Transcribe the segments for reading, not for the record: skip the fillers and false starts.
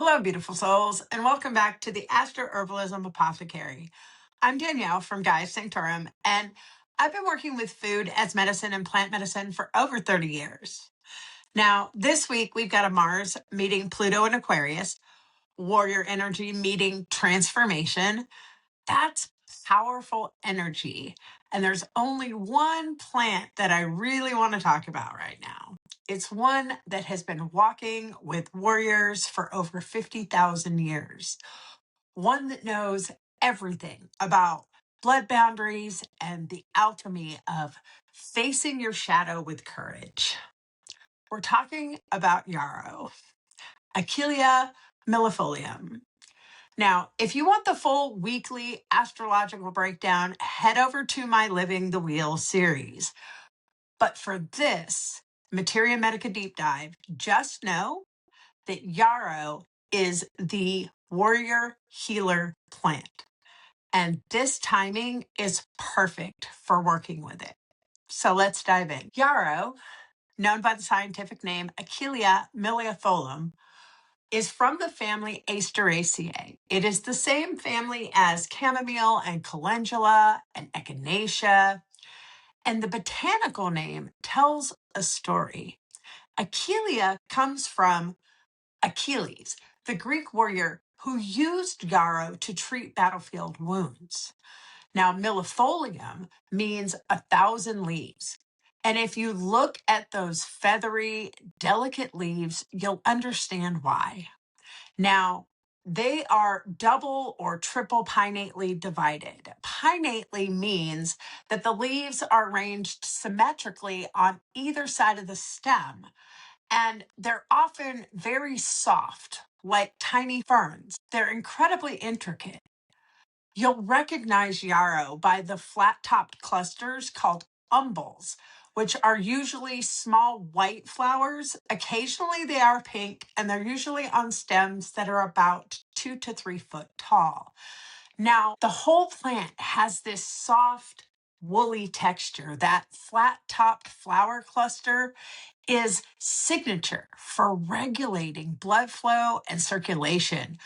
Hello, beautiful souls, and welcome back to the Astroherbalism Apothecary. I'm Danielle from Gaia Sanctorum, and I've been working with food as medicine and plant medicine for over 30 years. Now, this week we've got a Mars meeting Pluto in Aquarius, warrior energy meeting transformation. That's powerful energy. And there's only one plant that I really want to talk about right now. It's one that has been walking with warriors for over 50,000 years. One that knows everything about blood boundaries and the alchemy of facing your shadow with courage. We're talking about Yarrow, Achillea millefolium. Now, if you want the full weekly astrological breakdown, head over to my Living the Wheel series. But for this Materia Medica deep dive, just know that Yarrow is the warrior healer plant. And this timing is perfect for working with it. So let's dive in. Yarrow, known by the scientific name Achillea millefolium, is from the family Asteraceae. It is the same family as chamomile and calendula and echinacea. And the botanical name tells a story. Achillea comes from Achilles, the Greek warrior who used yarrow to treat battlefield wounds. Now, millefolium means 1,000 leaves. And if you look at those feathery, delicate leaves, you'll understand why. Now, they are double or triple pinnately divided. Pinnately means that the leaves are arranged symmetrically on either side of the stem, and they're often very soft, like tiny ferns. They're incredibly intricate. You'll recognize yarrow by the flat-topped clusters called umbels, which are usually small white flowers. Occasionally they are pink, and they're usually on stems that are about 2 to 3 foot tall. Now, the whole plant has this soft, woolly texture. That flat-topped flower cluster is signature for regulating blood flow and circulation,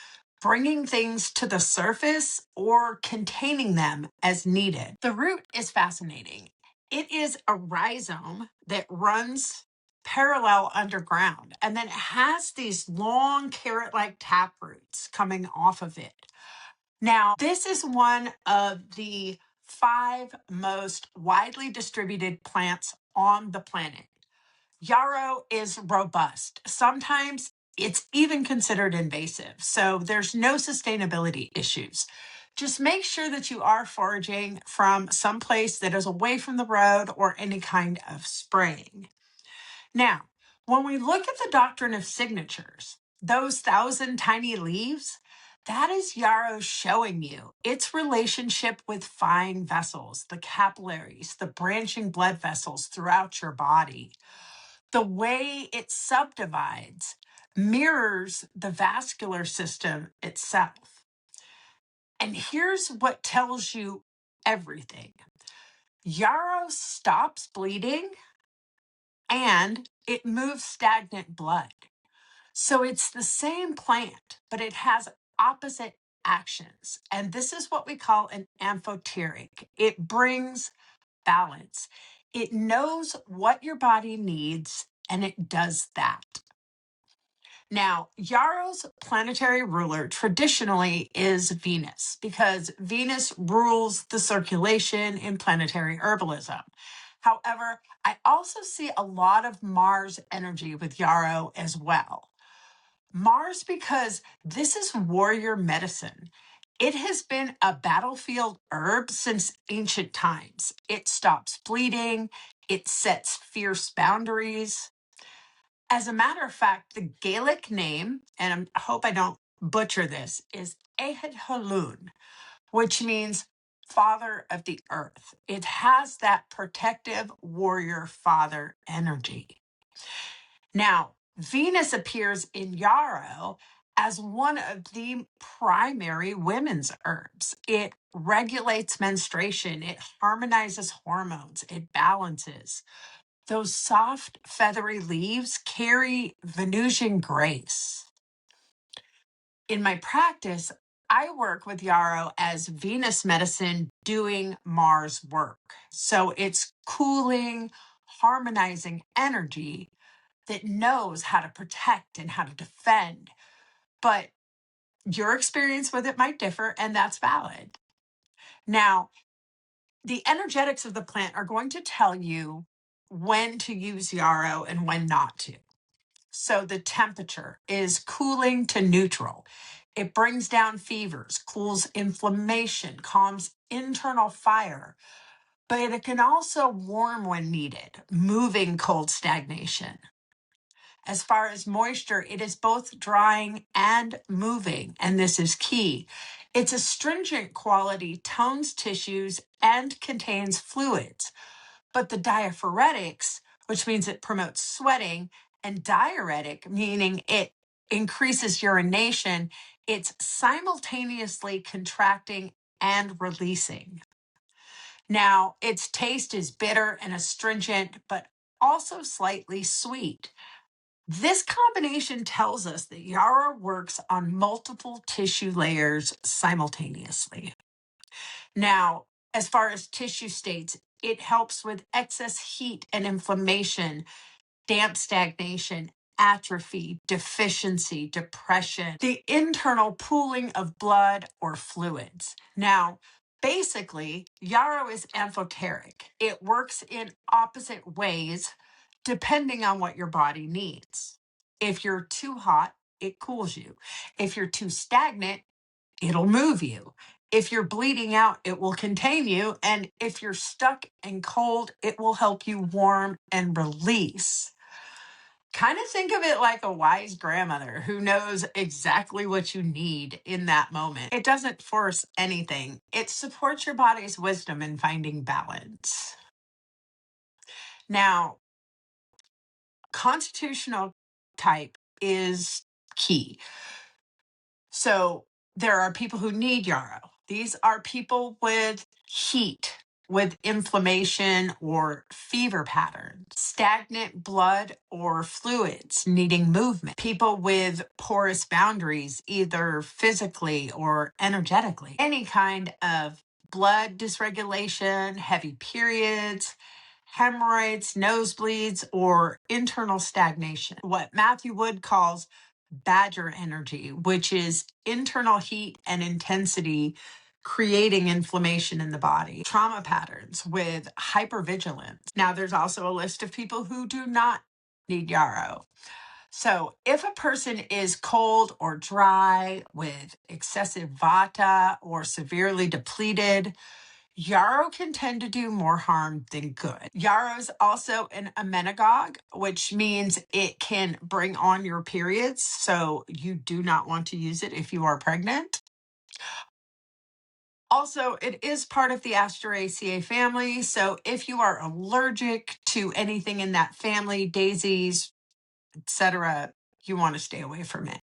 bringing things to the surface or containing them as needed. The root is fascinating. It is a rhizome that runs parallel underground, and then it has these long carrot-like tap roots coming off of it. Now, this is one of the 5 most widely distributed plants on the planet. Yarrow is robust. Sometimes it's even considered invasive, so there's no sustainability issues. Just make sure that you are foraging from some place that is away from the road or any kind of spraying. Now, when we look at the doctrine of signatures, those 1,000 tiny leaves, that is yarrow showing you its relationship with fine vessels, the capillaries, the branching blood vessels throughout your body. The way it subdivides mirrors the vascular system itself. And here's what tells you everything. Yarrow stops bleeding and it moves stagnant blood. So it's the same plant, but it has opposite actions. And this is what we call an amphoteric. It brings balance. It knows what your body needs and it does that. Now, Yarrow's planetary ruler traditionally is Venus because Venus rules the circulation in planetary herbalism. However, I also see a lot of Mars energy with Yarrow as well. Mars, because this is warrior medicine. It has been a battlefield herb since ancient times. It stops bleeding, it sets fierce boundaries. As a matter of fact, the Gaelic name, and I hope I don't butcher this, is Ehedhalun, which means father of the earth. It has that protective warrior father energy. Now, Venus appears in Yarrow as one of the primary women's herbs. It regulates menstruation, it harmonizes hormones, it balances. Those soft, feathery leaves carry Venusian grace. In my practice, I work with Yarrow as Venus medicine doing Mars work. So it's cooling, harmonizing energy that knows how to protect and how to defend. But your experience with it might differ, and that's valid. Now, the energetics of the plant are going to tell you when to use Yarrow and when not to. So the temperature is cooling to neutral. It brings down fevers, cools inflammation, calms internal fire, but it can also warm when needed, moving cold stagnation. As far as moisture, it is both drying and moving, and this is key. Its astringent quality tones tissues and contains fluids, but the diaphoretics, which means it promotes sweating, and diuretic, meaning it increases urination, it's simultaneously contracting and releasing. Now, its taste is bitter and astringent, but also slightly sweet. This combination tells us that Yarrow works on multiple tissue layers simultaneously. Now, as far as tissue states, it helps with excess heat and inflammation, damp stagnation, atrophy, deficiency, depression, the internal pooling of blood or fluids. Now, basically, Yarrow is amphoteric. It works in opposite ways depending on what your body needs. If you're too hot, it cools you. If you're too stagnant, it'll move you. If you're bleeding out, it will contain you. And if you're stuck and cold, it will help you warm and release. Kind of think of it like a wise grandmother who knows exactly what you need in that moment. It doesn't force anything, it supports your body's wisdom in finding balance. Now, constitutional type is key. So there are people who need Yarrow. These are people with heat, with inflammation or fever patterns, stagnant blood or fluids needing movement, people with porous boundaries, either physically or energetically, any kind of blood dysregulation, heavy periods, hemorrhoids, nosebleeds, or internal stagnation. What Matthew Wood calls badger energy, which is internal heat and intensity creating inflammation in the body, trauma patterns with hypervigilance. Now, there's also a list of people who do not need Yarrow. So, if a person is cold or dry with excessive vata or severely depleted, Yarrow can tend to do more harm than good. Yarrow is also an emmenagogue, which means it can bring on your periods. So you do not want to use it if you are pregnant. Also, it is part of the Asteraceae family. So if you are allergic to anything in that family, daisies, etc., you want to stay away from it.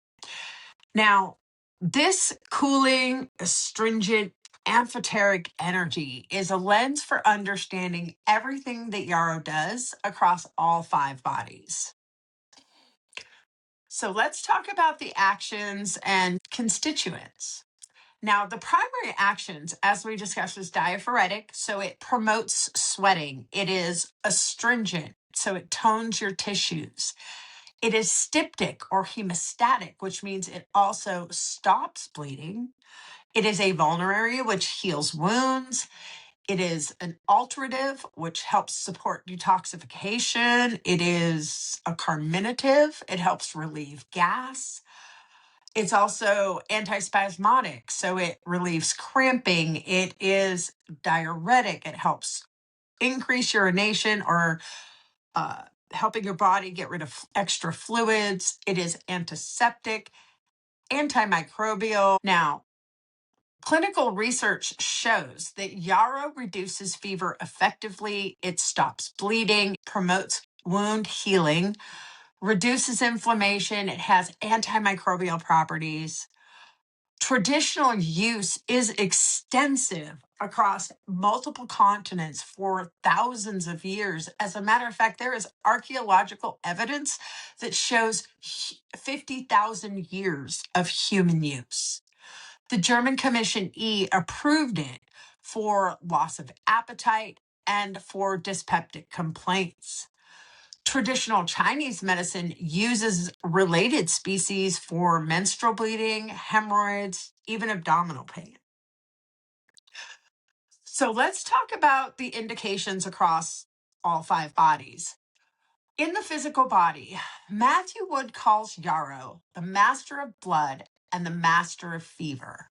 Now, this cooling, astringent, amphoteric energy is a lens for understanding everything that Yarrow does across all 5 bodies. So let's talk about the actions and constituents. Now, the primary actions, as we discussed, is diaphoretic, so it promotes sweating. It is astringent, so it tones your tissues. It is styptic or hemostatic, which means it also stops bleeding. It is a vulnerary, which heals wounds. It is an alterative, which helps support detoxification. It is a carminative. It helps relieve gas. It's also antispasmodic, so it relieves cramping. It is diuretic. It helps increase urination or helping your body get rid of extra fluids. It is antiseptic, antimicrobial. Now, clinical research shows that Yarrow reduces fever effectively. It stops bleeding, promotes wound healing, reduces inflammation. It has antimicrobial properties. Traditional use is extensive across multiple continents for thousands of years. As a matter of fact, there is archaeological evidence that shows 50,000 years of human use. The German Commission E approved it for loss of appetite and for dyspeptic complaints. Traditional Chinese medicine uses related species for menstrual bleeding, hemorrhoids, even abdominal pain. So let's talk about the indications across all 5 bodies. In the physical body, Matthew Wood calls Yarrow the master of blood and the master of fever.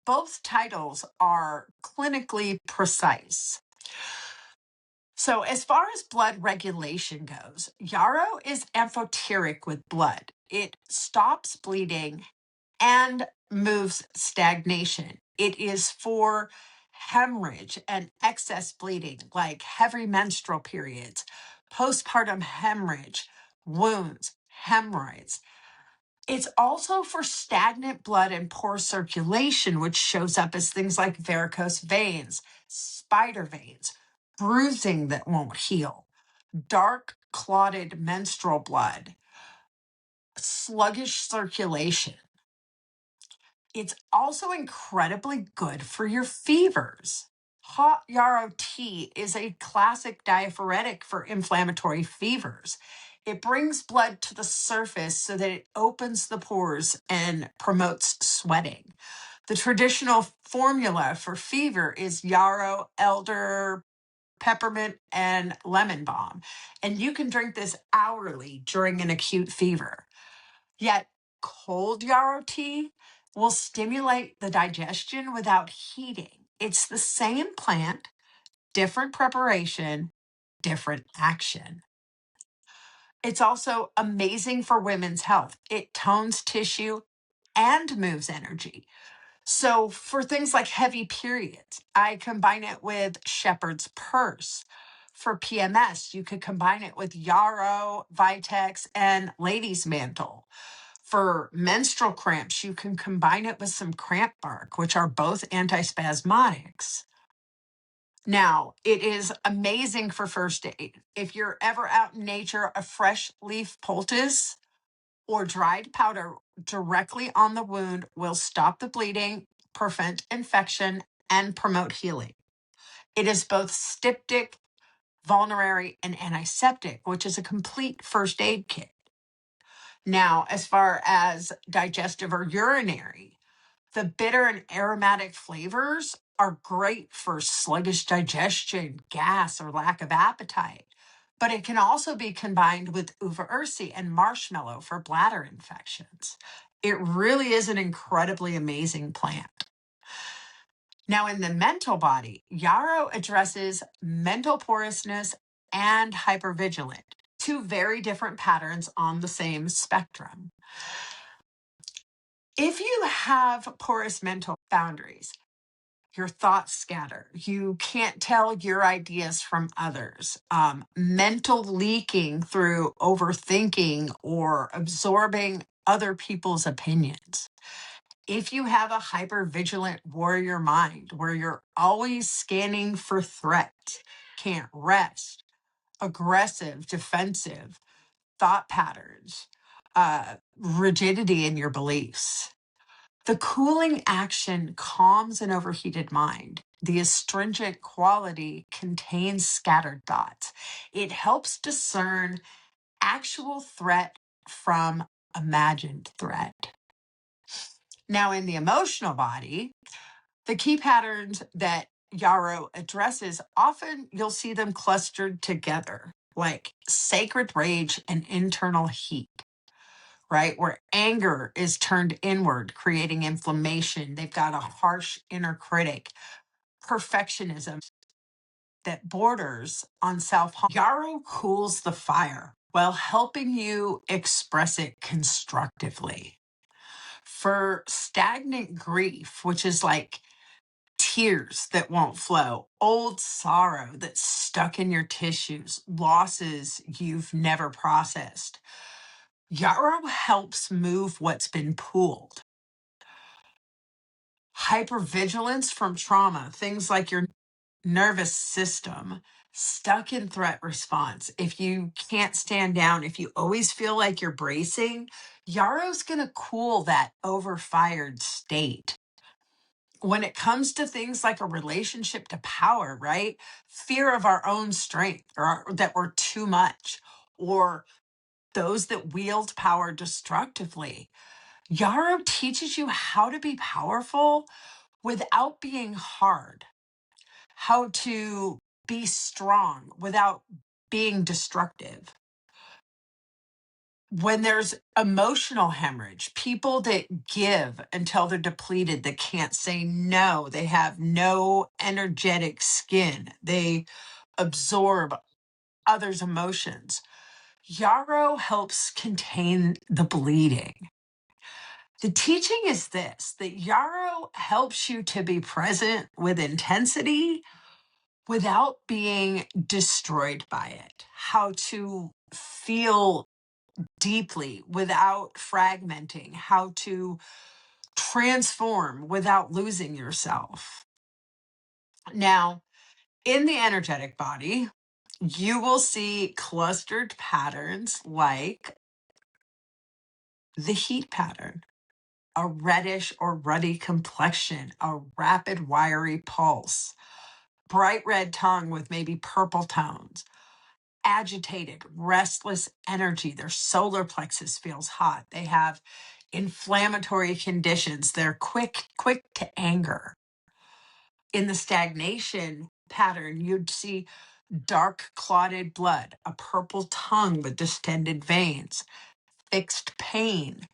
Both titles are clinically precise. So, as far as blood regulation goes, Yarrow is amphoteric with blood. It stops bleeding and moves stagnation. It is for hemorrhage and excess bleeding, like heavy menstrual periods, postpartum hemorrhage, wounds, hemorrhoids. It's also for stagnant blood and poor circulation, which shows up as things like varicose veins, spider veins, bruising that won't heal, dark clotted menstrual blood, sluggish circulation. It's also incredibly good for your fevers. Hot yarrow tea is a classic diaphoretic for inflammatory fevers. It brings blood to the surface so that it opens the pores and promotes sweating. The traditional formula for fever is yarrow, elder, peppermint, and lemon balm. And you can drink this hourly during an acute fever. Yet, cold yarrow tea will stimulate the digestion without heating. It's the same plant, different preparation, different action. It's also amazing for women's health. It tones tissue and moves energy. So, for things like heavy periods, I combine it with shepherd's purse. For PMS, you could combine it with yarrow, vitex, and lady's mantle. For menstrual cramps, you can combine it with some cramp bark, which are both antispasmodics. Now, it is amazing for first aid. If you're ever out in nature, a fresh leaf poultice or dried powder directly on the wound will stop the bleeding, prevent infection, and promote healing. It is both styptic, vulnerary, and antiseptic, which is a complete first aid kit. Now, as far as digestive or urinary, the bitter and aromatic flavors are great for sluggish digestion, gas, or lack of appetite. But it can also be combined with uva ursi and marshmallow for bladder infections. It really is an incredibly amazing plant. Now, in the mental body, yarrow addresses mental porousness and hypervigilance, 2 very different patterns on the same spectrum. If you have porous mental boundaries, your thoughts scatter. You can't tell your ideas from others. Mental leaking through overthinking or absorbing other people's opinions. If you have a hypervigilant warrior mind where you're always scanning for threat, can't rest, aggressive, defensive, thought patterns, rigidity in your beliefs. The cooling action calms an overheated mind. The astringent quality contains scattered thoughts. It helps discern actual threat from imagined threat. Now, in the emotional body, the key patterns that yarrow addresses, often you'll see them clustered together, like sacred rage and internal heat, right? Where anger is turned inward, creating inflammation. They've got a harsh inner critic, perfectionism that borders on self harm. Yarrow cools the fire while helping you express it constructively. For stagnant grief, which is like tears that won't flow, old sorrow that's stuck in your tissues, losses you've never processed, yarrow helps move what's been pooled. Hypervigilance from trauma, things like your nervous system stuck in threat response. If you can't stand down, if you always feel like you're bracing, Yarrow's going to cool that overfired state. When it comes to things like a relationship to power, right? Fear of our own strength or that we're too much, or those that wield power destructively. Yarrow teaches you how to be powerful without being hard, how to be strong without being destructive. When there's emotional hemorrhage, people that give until they're depleted, that can't say no, they have no energetic skin, they absorb others' emotions. Yarrow helps contain the bleeding. The teaching is this, that Yarrow helps you to be present with intensity without being destroyed by it, how to feel deeply without fragmenting, how to transform without losing yourself. Now, in the energetic body, you will see clustered patterns like the heat pattern, a reddish or ruddy complexion, a rapid, wiry pulse, bright red tongue with maybe purple tones, agitated, restless energy. Their solar plexus feels hot. They have inflammatory conditions. They're quick to anger. In the stagnation pattern, you'd see dark clotted blood, a purple tongue with distended veins, fixed pain,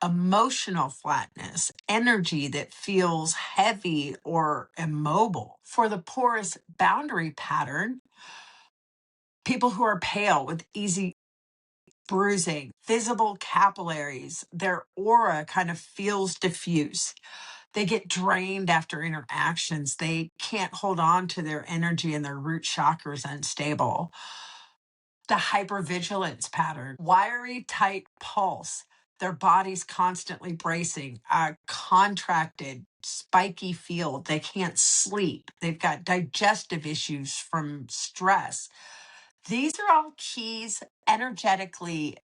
emotional flatness, energy that feels heavy or immobile. For the porous boundary pattern, people who are pale with easy bruising, visible capillaries, their aura kind of feels diffuse. They get drained after interactions. They can't hold on to their energy and their root chakra is unstable. The hypervigilance pattern, wiry, tight pulse, their body's constantly bracing, a contracted, spiky field. They can't sleep. They've got digestive issues from stress. These are all keys energetically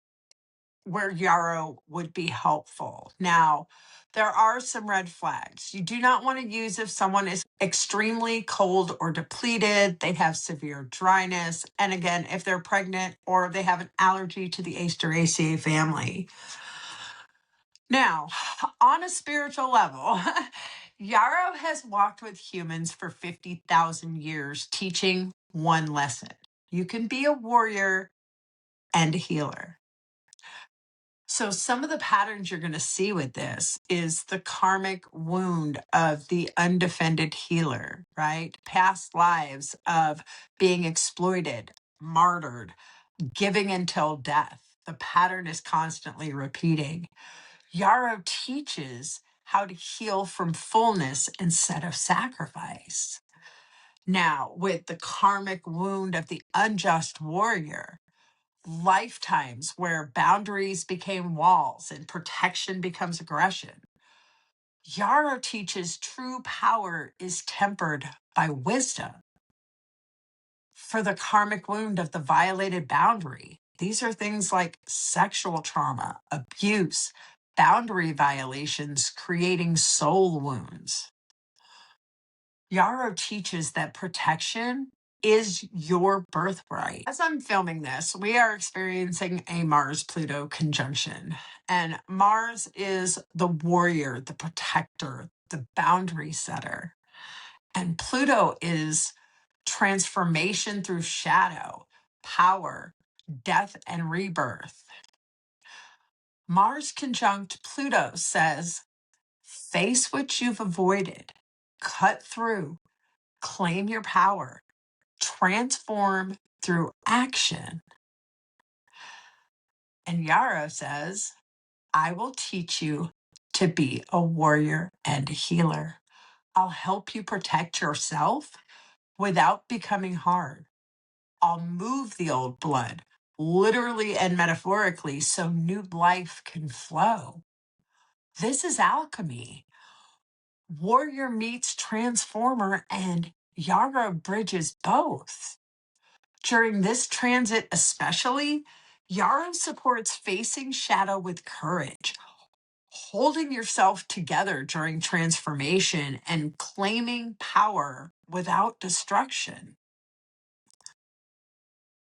where Yarrow would be helpful. Now, there are some red flags. You do not want to use if someone is extremely cold or depleted, they have severe dryness, and again, if they're pregnant or they have an allergy to the Asteraceae family. Now, on a spiritual level, Yarrow has walked with humans for 50,000 years, teaching one lesson. You can be a warrior and a healer. So some of the patterns you're going to see with this is the karmic wound of the undefended healer, right? Past lives of being exploited, martyred, giving until death. The pattern is constantly repeating. Yarrow teaches how to heal from fullness instead of sacrifice. Now, with the karmic wound of the unjust warrior, lifetimes where boundaries became walls and protection becomes aggression. Yarrow teaches true power is tempered by wisdom. For the karmic wound of the violated boundary, these are things like sexual trauma, abuse, boundary violations, creating soul wounds. Yarrow teaches that protection is your birthright. As I'm filming this, we are experiencing a Mars-Pluto conjunction. And Mars is the warrior, the protector, the boundary setter. And Pluto is transformation through shadow, power, death, and rebirth. Mars conjunct Pluto says, face what you've avoided, cut through, claim your power, transform through action. And Yarrow says, I will teach you to be a warrior and a healer. I'll help you protect yourself without becoming hard. I'll move the old blood, literally and metaphorically, so new life can flow. This is alchemy. Warrior meets transformer, and Yarrow bridges both. During this transit, especially, Yarrow supports facing shadow with courage, holding yourself together during transformation, and claiming power without destruction.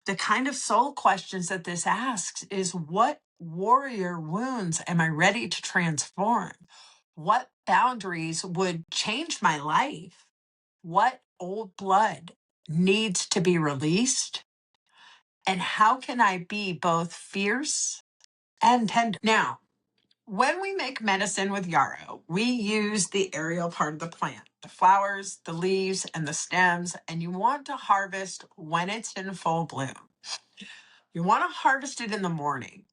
The kind of soul questions that this asks is, what warrior wounds am I ready to transform? What boundaries would change my life? What old blood needs to be released? And how can I be both fierce and tender? Now, when we make medicine with yarrow, we use the aerial part of the plant, the flowers, the leaves, and the stems, and you want to harvest when it's in full bloom. You want to harvest it in the morning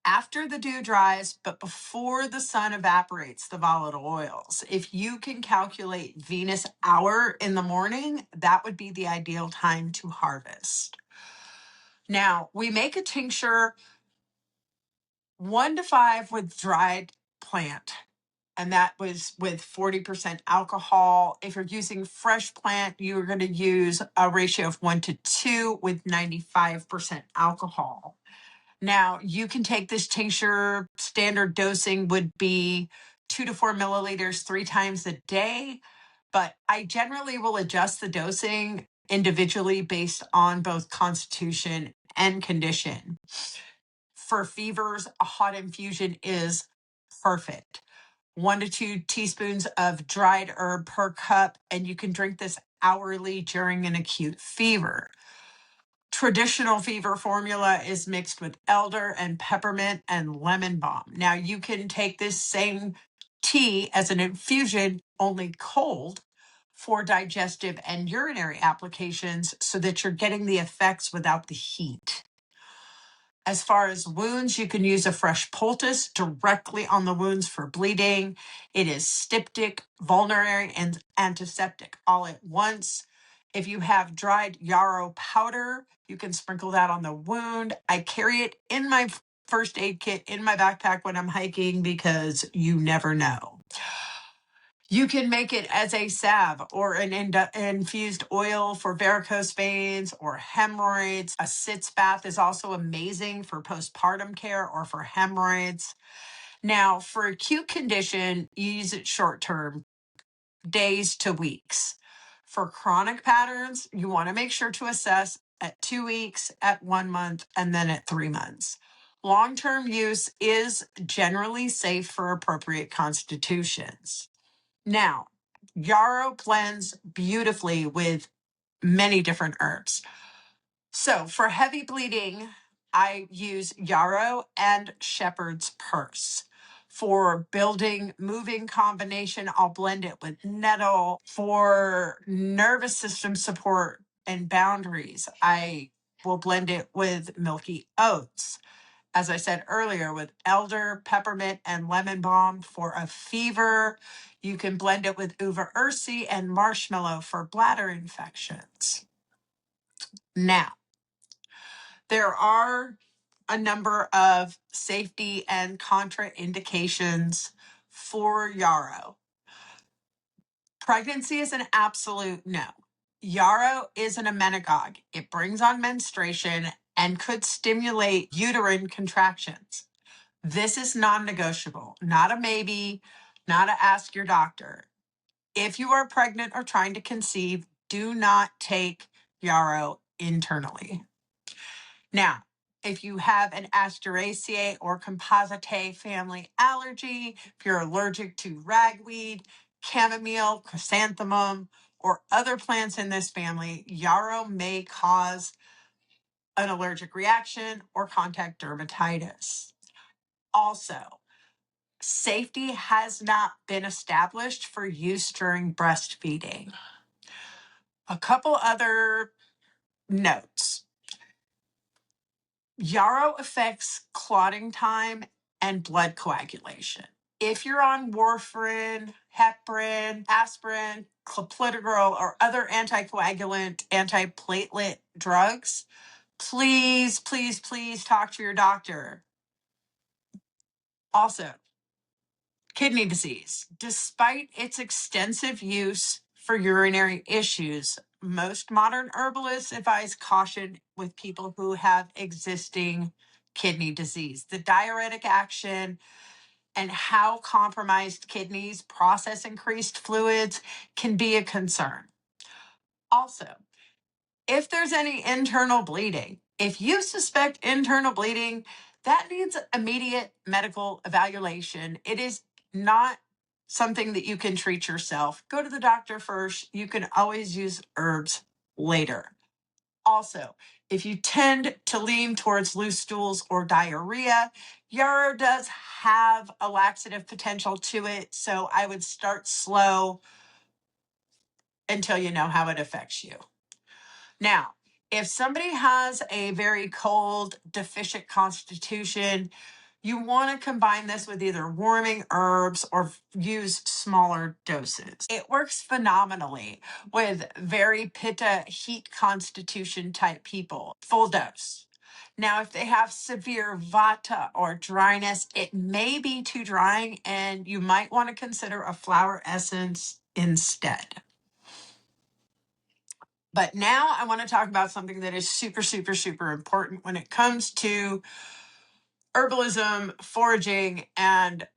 after the dew dries, but before the sun evaporates the volatile oils. If you can calculate Venus hour in the morning, that would be the ideal time to harvest. Now, we make a tincture 1 to 5 with dried plant, and that was with 40% alcohol. If you're using fresh plant, you're going to use a ratio of 1 to 2 with 95% alcohol. Now, you can take this tincture, standard dosing would be 2 to 4 milliliters 3 times a day, but I generally will adjust the dosing individually based on both constitution and condition. For fevers, a hot infusion is perfect. 1 to 2 teaspoons of dried herb per cup, and you can drink this hourly during an acute fever. Traditional fever formula is mixed with elder and peppermint and lemon balm. Now, you can take this same tea as an infusion, only cold, for digestive and urinary applications so that you're getting the effects without the heat. As far as wounds, you can use a fresh poultice directly on the wounds for bleeding. It is styptic, vulnerary, and antiseptic all at once. If you have dried yarrow powder, you can sprinkle that on the wound. I carry it in my first aid kit in my backpack when I'm hiking because you never know. You can make it as a salve or an infused oil for varicose veins or hemorrhoids. A sitz bath is also amazing for postpartum care or for hemorrhoids. Now, for acute condition, you use it short term, days to weeks. For chronic patterns, you want to make sure to assess at 2 weeks, at 1 month, and then at 3 months. Long-term use is generally safe for appropriate constitutions. Now, yarrow blends beautifully with many different herbs. So for heavy bleeding, I use yarrow and shepherd's purse. For building moving combination, I'll blend it with nettle. For nervous system support and boundaries, I will blend it with milky oats. As I said earlier, with elder, peppermint, and lemon balm for a fever. You can blend it with uva ursi and marshmallow for bladder infections. Now, there are a number of safety and contraindications for yarrow. Pregnancy is an absolute no. Yarrow is an emmenagogue. It brings on menstruation and could stimulate uterine contractions. This is non-negotiable, not a maybe, not a ask your doctor. If you are pregnant or trying to conceive, do not take yarrow internally. Now, if you have an Asteraceae or Compositae family allergy, if you're allergic to ragweed, chamomile, chrysanthemum, or other plants in this family, yarrow may cause an allergic reaction or contact dermatitis. Also, safety has not been established for use during breastfeeding. A couple other notes. Yarrow affects clotting time and blood coagulation. If you're on warfarin, heparin, aspirin, clopidogrel, or other anticoagulant, antiplatelet drugs, please, please talk to your doctor. Also, Kidney disease. Despite its extensive use for urinary issues, most modern herbalists advise caution with people who have existing kidney disease. The diuretic action and how compromised kidneys process increased fluids can be a concern. Also, if there's any internal bleeding, if you suspect internal bleeding, that needs immediate medical evaluation. It is not something that you can treat yourself. Go to the doctor first. You can always use herbs later. Also, if you tend to lean towards loose stools or diarrhea, Yarrow does have a laxative potential to it. So I would start slow until you know how it affects you. Now, if somebody has a very cold, deficient constitution, you want to combine this with either warming herbs or use smaller doses. It works phenomenally with very pitta heat constitution type people, full dose. Now, if they have severe vata or dryness, it may be too drying and you might want to consider a flower essence instead. But now I want to talk about something that is super, super, super important when it comes to herbalism, foraging, and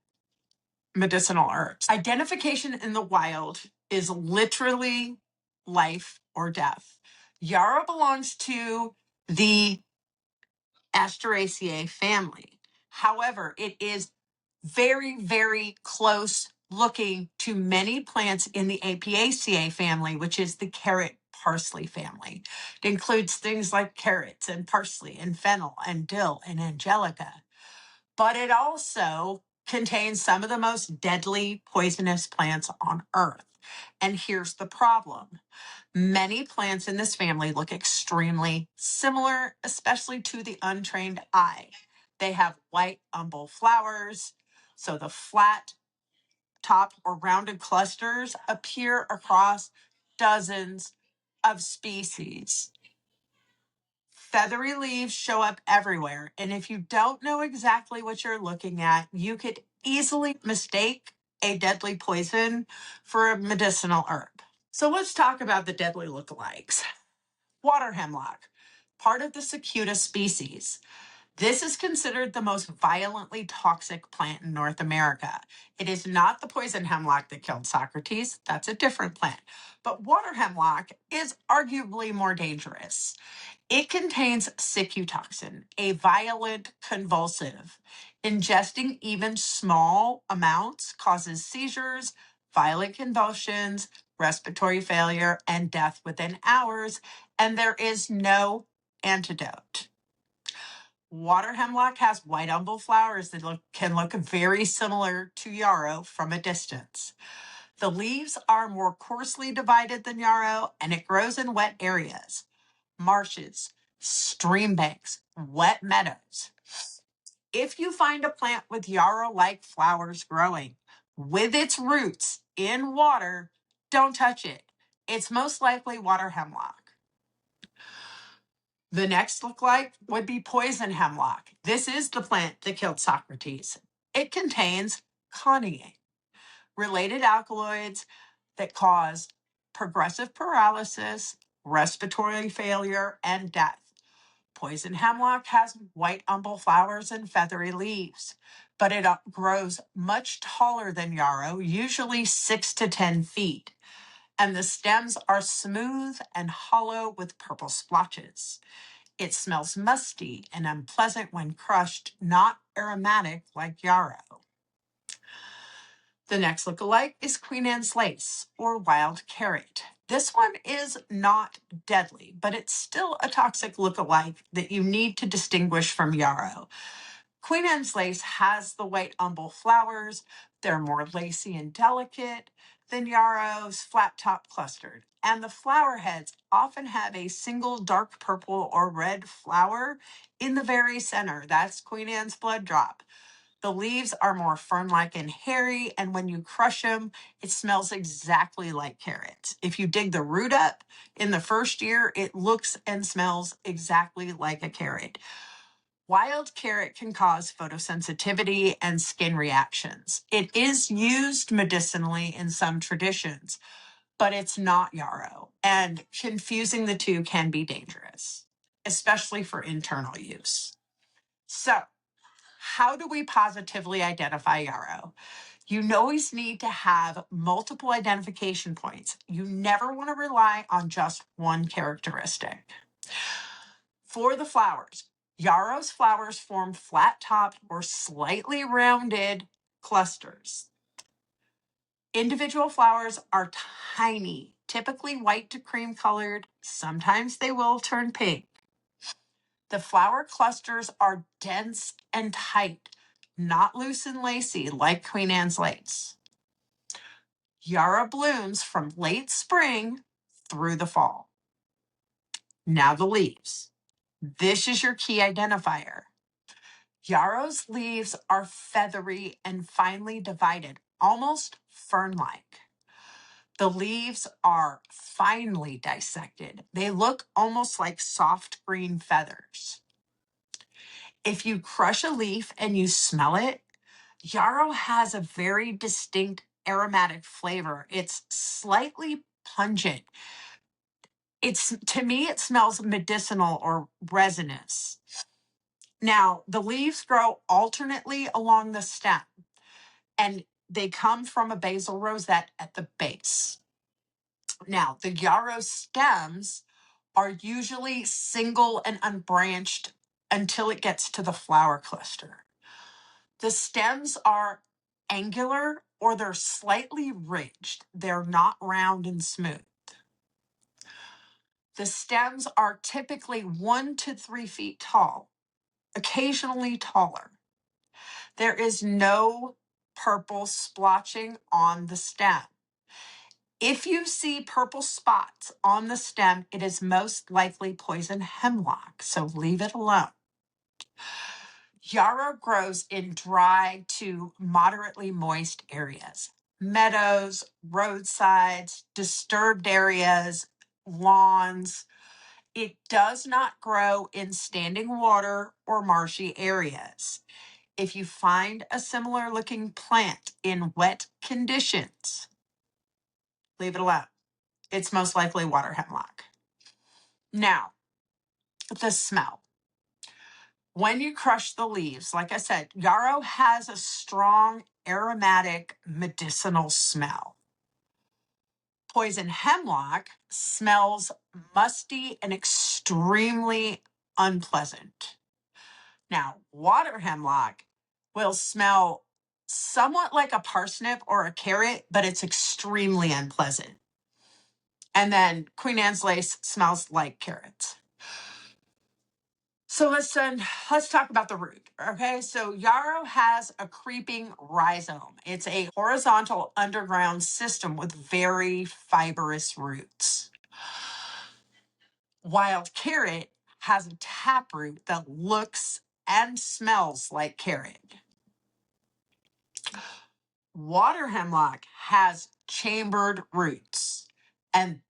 medicinal herbs. Identification in the wild is literally life or death. Yarrow belongs to the Asteraceae family. However, it is very, very close looking to many plants in the Apiaceae family, which is the carrot parsley family. It includes things like carrots and parsley and fennel and dill and angelica. But it also contains some of the most deadly poisonous plants on earth. And here's the problem. Many plants in this family look extremely similar, especially to the untrained eye. They have white umbel flowers, so the flat top or rounded clusters appear across dozens of species. Feathery leaves show up everywhere, and if you don't know exactly what you're looking at, you could easily mistake a deadly poison for a medicinal herb. So let's talk about the deadly lookalikes. Water hemlock, part of the Cicuta species. This is considered the most violently toxic plant in North America. It is not the poison hemlock that killed Socrates. That's a different plant. But water hemlock is arguably more dangerous. It contains cicutoxin, a violent convulsive. Ingesting even small amounts causes seizures, violent convulsions, respiratory failure, and death within hours, and there is no antidote. Water hemlock has white umbel flowers that can look very similar to yarrow from a distance. The leaves are more coarsely divided than yarrow, and it grows in wet areas, marshes, stream banks, wet meadows. If you find a plant with yarrow-like flowers growing with its roots in water, don't touch it. It's most likely water hemlock. The next lookalike would be poison hemlock. This is the plant that killed Socrates. It contains coniine, related alkaloids that cause progressive paralysis, respiratory failure, and death. Poison hemlock has white umbel flowers and feathery leaves, but it grows much taller than yarrow, usually 6 to 10 feet, and the stems are smooth and hollow with purple splotches. It smells musty and unpleasant when crushed, not aromatic like yarrow. The next lookalike is Queen Anne's lace, or wild carrot. This one is not deadly, but it's still a toxic lookalike that you need to distinguish from yarrow. Queen Anne's lace has the white umbel flowers. They're more lacy and delicate than yarrow's flat top clustered. And the flower heads often have a single dark purple or red flower in the very center. That's Queen Anne's blood drop. The leaves are more fern-like and hairy, and when you crush them, it smells exactly like carrots. If you dig the root up in the first year, it looks and smells exactly like a carrot. Wild carrot can cause photosensitivity and skin reactions. It is used medicinally in some traditions, but it's not yarrow, and confusing the two can be dangerous, especially for internal use. So, how do we positively identify yarrow? You always need to have multiple identification points. You never want to rely on just one characteristic. For the flowers, yarrow's flowers form flat-topped or slightly rounded clusters. Individual flowers are tiny, typically white to cream colored. Sometimes they will turn pink. The flower clusters are dense and tight, not loose and lacy like Queen Anne's lace. Yarrow blooms from late spring through the fall. Now the leaves. This is your key identifier. Yarrow's leaves are feathery and finely divided, almost fern-like. The leaves are finely dissected. They look almost like soft green feathers. If you crush a leaf and you smell it, yarrow has a very distinct aromatic flavor. It's slightly pungent. To me, it smells medicinal or resinous. Now, the leaves grow alternately along the stem, and they come from a basal rosette at the base. Now, the yarrow stems are usually single and unbranched until it gets to the flower cluster. The stems are angular or they're slightly ridged. They're not round and smooth. The stems are typically 1 to 3 feet tall, occasionally taller. There is no purple splotching on the stem. If you see purple spots on the stem, it is most likely poison hemlock, so leave it alone. Yarrow grows in dry to moderately moist areas, meadows, roadsides, disturbed areas, lawns. It does not grow in standing water or marshy areas. If you find a similar looking plant in wet conditions, leave it alone. It's most likely water hemlock. Now, the smell. When you crush the leaves, like I said, yarrow has a strong aromatic medicinal smell. Poison hemlock smells musty and extremely unpleasant. Now, water hemlock will smell somewhat like a parsnip or a carrot, but it's extremely unpleasant. And then Queen Anne's lace smells like carrots. So let's talk about the root. Okay, so yarrow has a creeping rhizome. It's a horizontal underground system with very fibrous roots. Wild carrot has a taproot that looks and smells like carrot. Water hemlock has chambered roots, and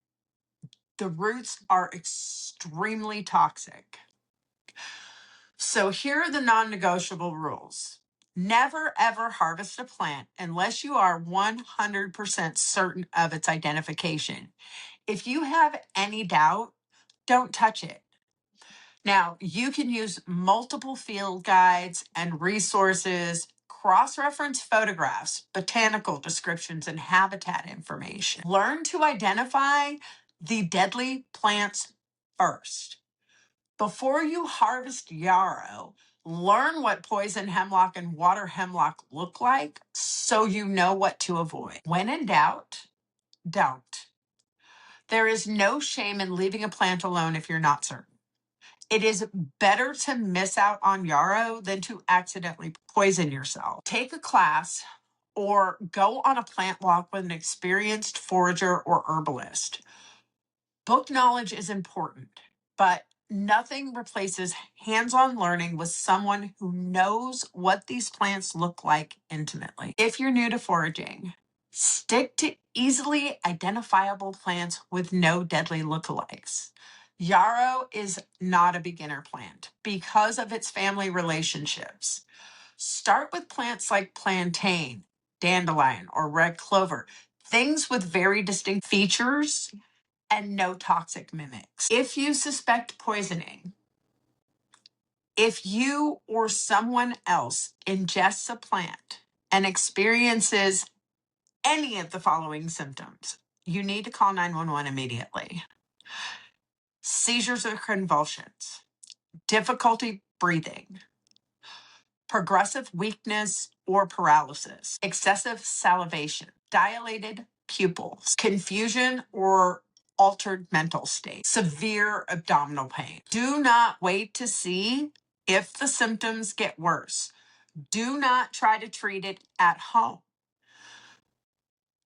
the roots are extremely toxic. So here are the non-negotiable rules. Never ever harvest a plant unless you are 100% certain of its identification. If you have any doubt, don't touch it. Now, you can use multiple field guides and resources, cross-reference photographs, botanical descriptions, and habitat information. Learn to identify the deadly plants first. Before you harvest yarrow, learn what poison hemlock and water hemlock look like so you know what to avoid. When in doubt, don't. There is no shame in leaving a plant alone if you're not certain. It is better to miss out on yarrow than to accidentally poison yourself. Take a class or go on a plant walk with an experienced forager or herbalist. Book knowledge is important, but nothing replaces hands-on learning with someone who knows what these plants look like intimately. If you're new to foraging, stick to easily identifiable plants with no deadly lookalikes. Yarrow is not a beginner plant because of its family relationships. Start with plants like plantain, dandelion, or red clover, things with very distinct features and no toxic mimics. If you suspect poisoning, if you or someone else ingests a plant and experiences any of the following symptoms, you need to call 911 immediately. Seizures or convulsions, difficulty breathing, progressive weakness or paralysis, excessive salivation, dilated pupils, confusion or altered mental state, severe abdominal pain. Do not wait to see if the symptoms get worse. Do not try to treat it at home.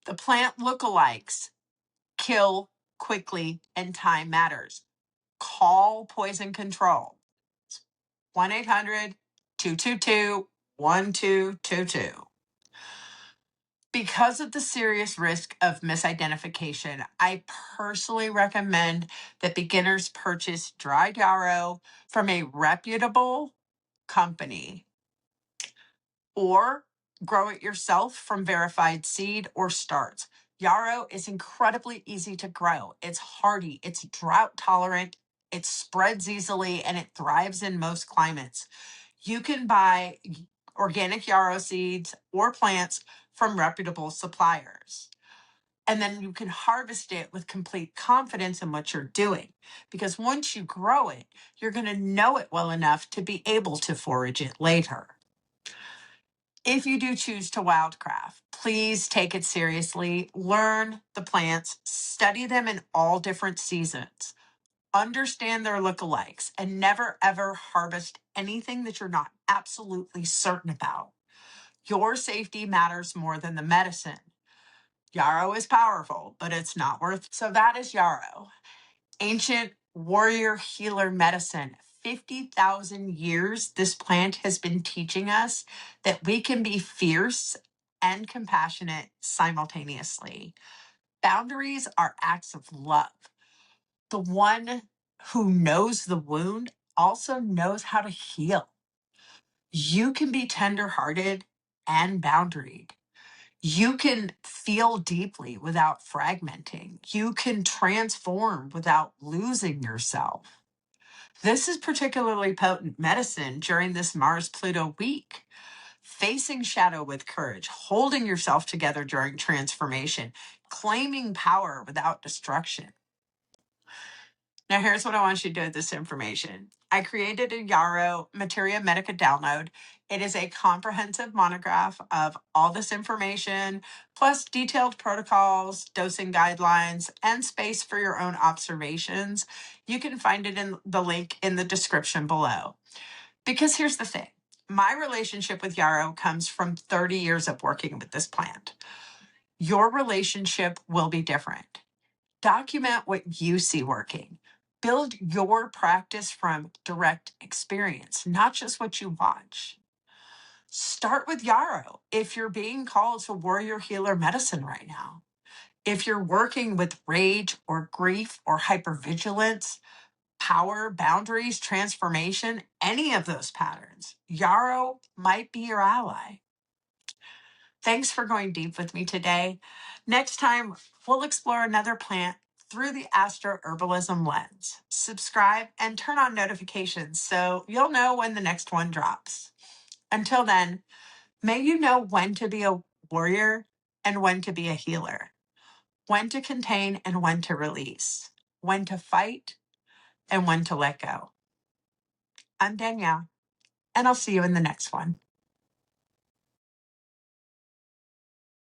The plant lookalikes kill quickly and time matters. Call poison control. 1-800-222-1222. Because of the serious risk of misidentification, I personally recommend that beginners purchase dried yarrow from a reputable company or grow it yourself from verified seed or starts. Yarrow is incredibly easy to grow. It's hardy, it's drought tolerant, it spreads easily, and it thrives in most climates. You can buy organic yarrow seeds or plants from reputable suppliers. And then you can harvest it with complete confidence in what you're doing. Because once you grow it, you're going to know it well enough to be able to forage it later. If you do choose to wildcraft, please take it seriously. Learn the plants, study them in all different seasons, understand their lookalikes, and never ever harvest anything that you're not absolutely certain about. Your safety matters more than the medicine. Yarrow is powerful, but it's not worth. So that is yarrow, ancient warrior healer medicine. 50,000 years, this plant has been teaching us that we can be fierce and compassionate simultaneously. Boundaries are acts of love. The one who knows the wound also knows how to heal. You can be tenderhearted and boundaried. You can feel deeply without fragmenting. You can transform without losing yourself. This is particularly potent medicine during this Mars-Pluto week. Facing shadow with courage, holding yourself together during transformation, claiming power without destruction. Now, here's what I want you to do with this information. I created a Yarrow Materia Medica download. It is a comprehensive monograph of all this information, plus detailed protocols, dosing guidelines, and space for your own observations. You can find it in the link in the description below. Because here's the thing. My relationship with Yarrow comes from 30 years of working with this plant. Your relationship will be different. Document what you see working. Build your practice from direct experience, not just what you watch. Start with yarrow if you're being called to warrior healer medicine right now. If you're working with rage or grief or hypervigilance, power, boundaries, transformation, any of those patterns, yarrow might be your ally. Thanks for going deep with me today. Next time, we'll explore another plant through the Astroherbalism lens. Subscribe and turn on notifications so you'll know when the next one drops. Until then, may you know when to be a warrior and when to be a healer, when to contain and when to release, when to fight and when to let go. I'm Danielle, and I'll see you in the next one.